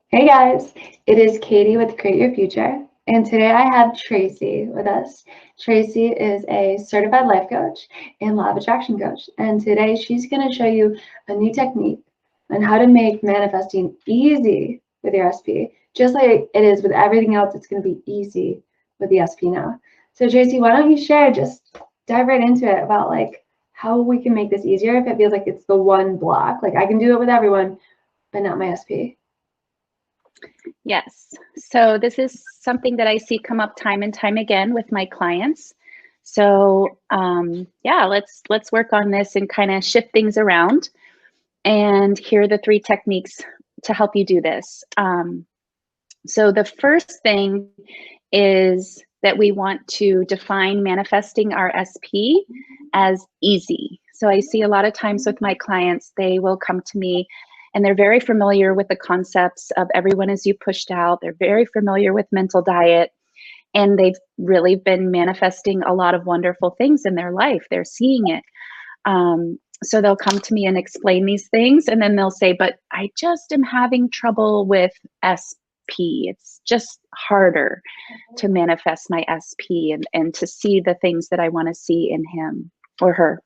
Hey guys, it is Katie with Create Your Future, and today I have Tracy with us. Tracy is a certified life coach and law of attraction coach, and today she's going to show you a new technique on how to make manifesting easy with your SP. Just like it is with everything else, it's going to be easy with the SP now. So Tracy, why don't you share, just dive right into it about like how we can make this easier if it feels like it's the one block. Like I can do it with everyone, but not my SP. Yes. So this is something that I see come up time and time again with my clients. So yeah, let's work on this and kind of shift things around. And here are the 3 techniques to help you do this. So the first thing is that we want to define manifesting our SP as easy. So I see a lot of times with my clients, they will come to me and they're very familiar with the concepts of everyone as you pushed out. They're very familiar with mental diet, and they've really been manifesting a lot of wonderful things in their life. They're seeing it. So they'll come to me and explain these things, and then they'll say, but I just am having trouble with SP. It's just harder to manifest my SP and to see the things that I want to see in him or her.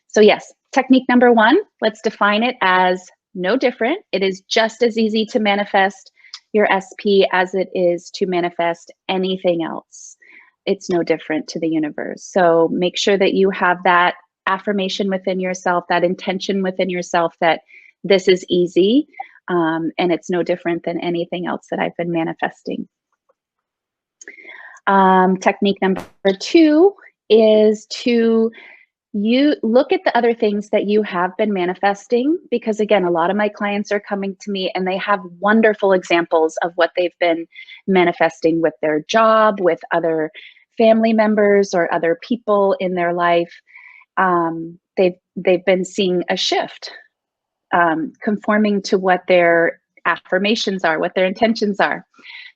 So yes, technique number 1, let's define it as no different. It is just as easy to manifest your SP as it is to manifest anything else. It's no different to the universe. So make sure that you have that affirmation within yourself, that intention within yourself that this is easy and it's no different than anything else that I've been manifesting. Technique number 2 is to look at the other things that you have been manifesting, because again, a lot of my clients are coming to me and they have wonderful examples of what they've been manifesting with their job, with other family members or other people in their life. They've been seeing a shift, conforming to what their affirmations are, what their intentions are.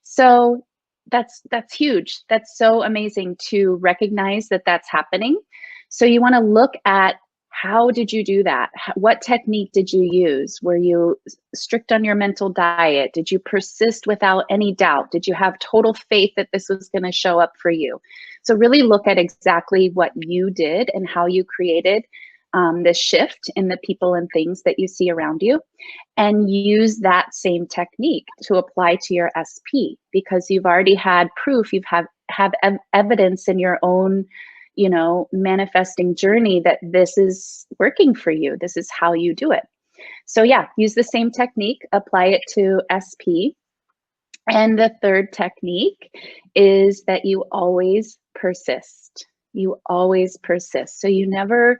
So that's huge. That's so amazing to recognize that that's happening. So you want to look at, how did you do that? What technique did you use? Were you strict on your mental diet? Did you persist without any doubt? Did you have total faith that this was going to show up for you? So really look at exactly what you did and how you created this shift in the people and things that you see around you, and use that same technique to apply to your SP, because you've already had proof, you've have evidence in your own manifesting journey that this is working for you. This is how you do it. So yeah, use the same technique, apply it to SP. And the third technique is that you always persist. You always persist. So you never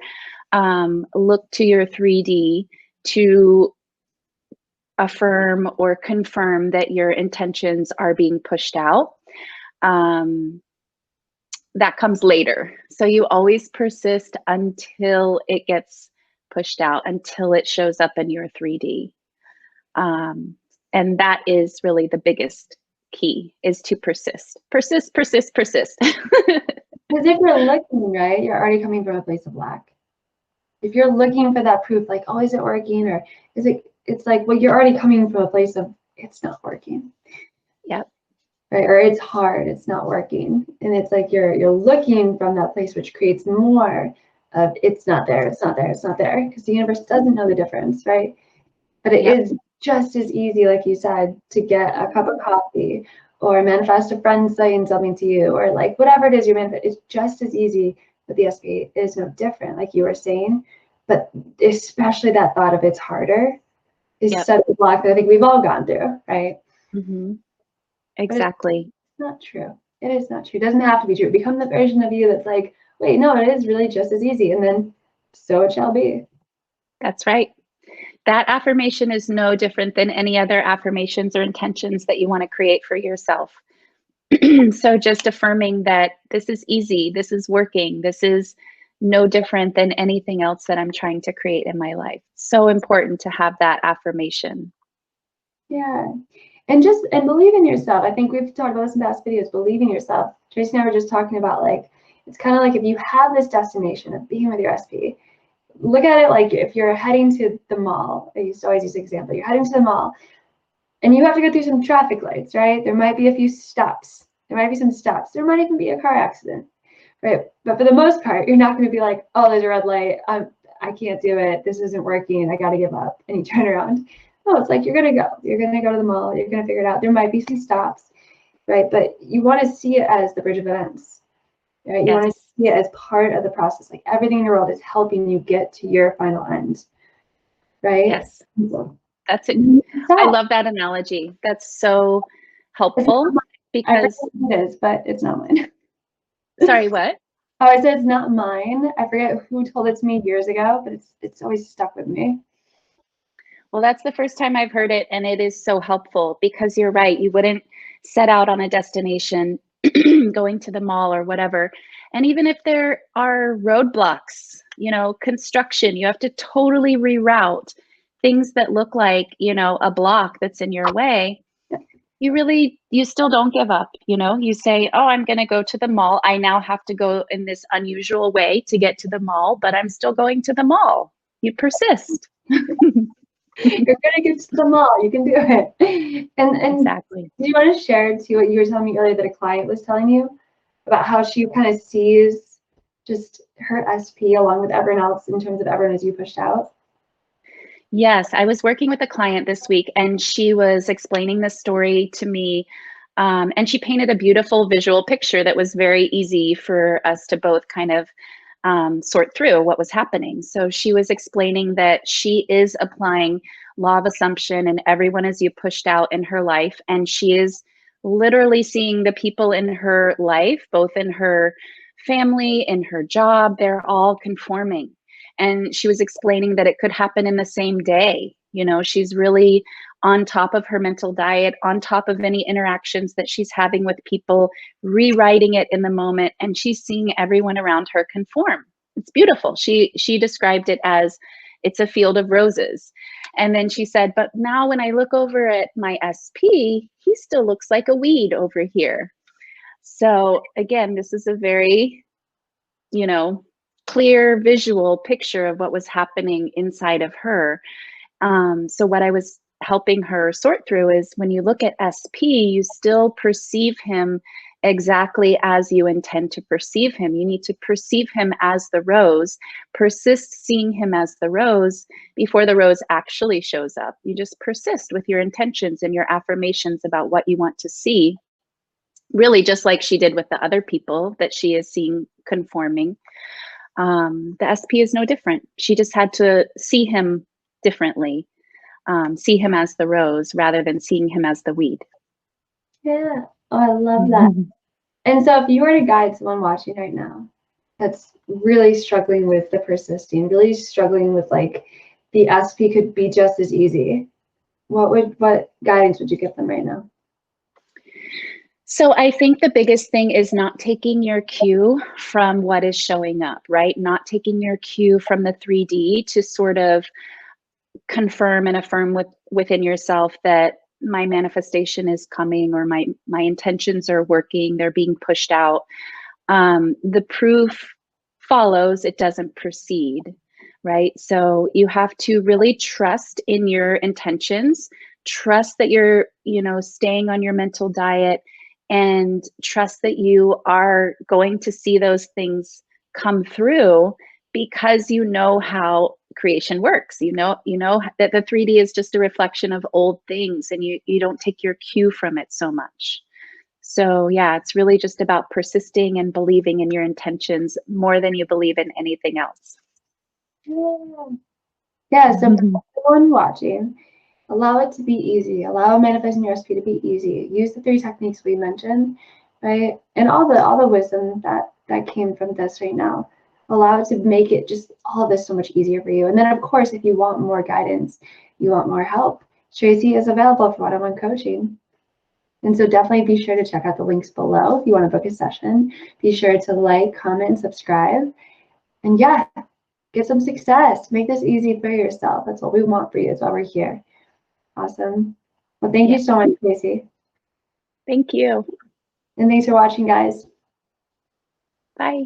look to your 3D to affirm or confirm that your intentions are being pushed out. That comes later. So you always persist until it gets pushed out, until it shows up in your 3D. And that is really the biggest key, is to persist. Persist, persist, persist. Because if you're looking, right, you're already coming from a place of lack. If you're looking for that proof, like, oh, is it working? Or is it, it's like, well, you're already coming from a place of, it's not working. Yep. Right? Or it's hard, it's not working. And it's like you're looking from that place, which creates more of it's not there, it's not there, it's not there, because the universe doesn't know the difference, right? But it is just as easy, like you said, to get a cup of coffee or manifest a friend saying something to you, or like whatever it is you manifest. It's just as easy, but the SP is no different, like you were saying. But especially that thought of it's harder is such a block that I think we've all gone through, right? Mm-hmm. Exactly. It's not true. It is not true. It doesn't have to be true. Become the version of you that's like, wait, no, it is really just as easy. And then so it shall be. That's right. That affirmation is no different than any other affirmations or intentions that you want to create for yourself. So just affirming that this is easy, this is working, this is no different than anything else that I'm trying to create in my life. So important to have that affirmation. Yeah. And believe in yourself. I think we've talked about this in past videos, believe in yourself. Tracy and I were just talking about, like, it's kind of like if you have this destination of being with your SP, look at it like if you're heading to the mall. I used to always use this example. You're heading to the mall. And you have to go through some traffic lights, right? There might be a few stops. There might be some stops. There might even be a car accident, right? But for the most part, you're not going to be like, oh, there's a red light. I can't do it. This isn't working. I got to give up. And you turn around. No, it's like you're going to go. You're going to go to the mall. You're going to figure it out. There might be some stops, right? But you want to see it as the bridge of events, right? You want to see it as part of the process. Like everything in the world is helping you get to your final end, right? Yes. So, that's it. I love that analogy. That's so helpful because it is, but it's not mine. Sorry, what? Oh, I said it's not mine. I forget who told it to me years ago, but it's always stuck with me. Well, that's the first time I've heard it, and it is so helpful because you're right. You wouldn't set out on a destination, going to the mall or whatever. And even if there are roadblocks, you know, construction, you have to totally reroute things that look like, you know, a block that's in your way. You still don't give up, you know, you say, oh, I'm going to go to the mall. I now have to go in this unusual way to get to the mall, but I'm still going to the mall. You persist. You're going to get to the mall. You can do it. And exactly. Do you want to share too what you were telling me earlier that a client was telling you about how she kind of sees just her SP along with everyone else in terms of everyone as you pushed out? Yes, I was working with a client this week and she was explaining the story to me. And she painted a beautiful visual picture that was very easy for us to both kind of sort through what was happening. So she was explaining that she is applying law of assumption and everyone as you pushed out in her life. And she is literally seeing the people in her life, both in her family, in her job, they're all conforming. And she was explaining that it could happen in the same day. You know, she's really on top of her mental diet, on top of any interactions that she's having with people, rewriting it in the moment, and she's seeing everyone around her conform. It's beautiful. She described it as it's a field of roses. And then she said, but now when I look over at my SP, he still looks like a weed over here. So again, this is a very, you know, clear visual picture of what was happening inside of her. So what I was helping her sort through is when you look at SP, you still perceive him exactly as you intend to perceive him. You need to perceive him as the rose, persist seeing him as the rose before the rose actually shows up. You just persist with your intentions and your affirmations about what you want to see, really just like she did with the other people that she is seeing conforming. The SP is no different. She just had to see him differently, see him as the rose rather than seeing him as the weed. Yeah, oh, I love that. And so if you were to guide someone watching right now that's really struggling with the persisting, really struggling with like the SP could be just as easy, what guidance would you give them right now? So I think the biggest thing is not taking your cue from what is showing up, right? Not taking your cue from the 3D to sort of confirm and affirm within yourself that my manifestation is coming or my intentions are working, they're being pushed out. The proof follows, it doesn't proceed, right? So you have to really trust in your intentions, trust that you're, you know, staying on your mental diet, and trust that you are going to see those things come through because you know how creation works. You know that the 3D is just a reflection of old things and you don't take your cue from it so much. So yeah, it's really just about persisting and believing in your intentions more than you believe in anything else. Yeah, so everyone watching, allow it to be easy. Allow manifesting your SP to be easy. Use the 3 techniques we mentioned, right? And all the wisdom that came from this right now. Allow it to make it just all of this so much easier for you. And then of course, if you want more guidance, you want more help, Tracy is available for one-on-one coaching. And so definitely be sure to check out the links below if you want to book a session. Be sure to like, comment, and subscribe. And yeah, get some success. Make this easy for yourself. That's what we want for you. That's why we're here. Awesome. Well, thank you so much, Tracy. Thank you. And thanks for watching, guys. Bye.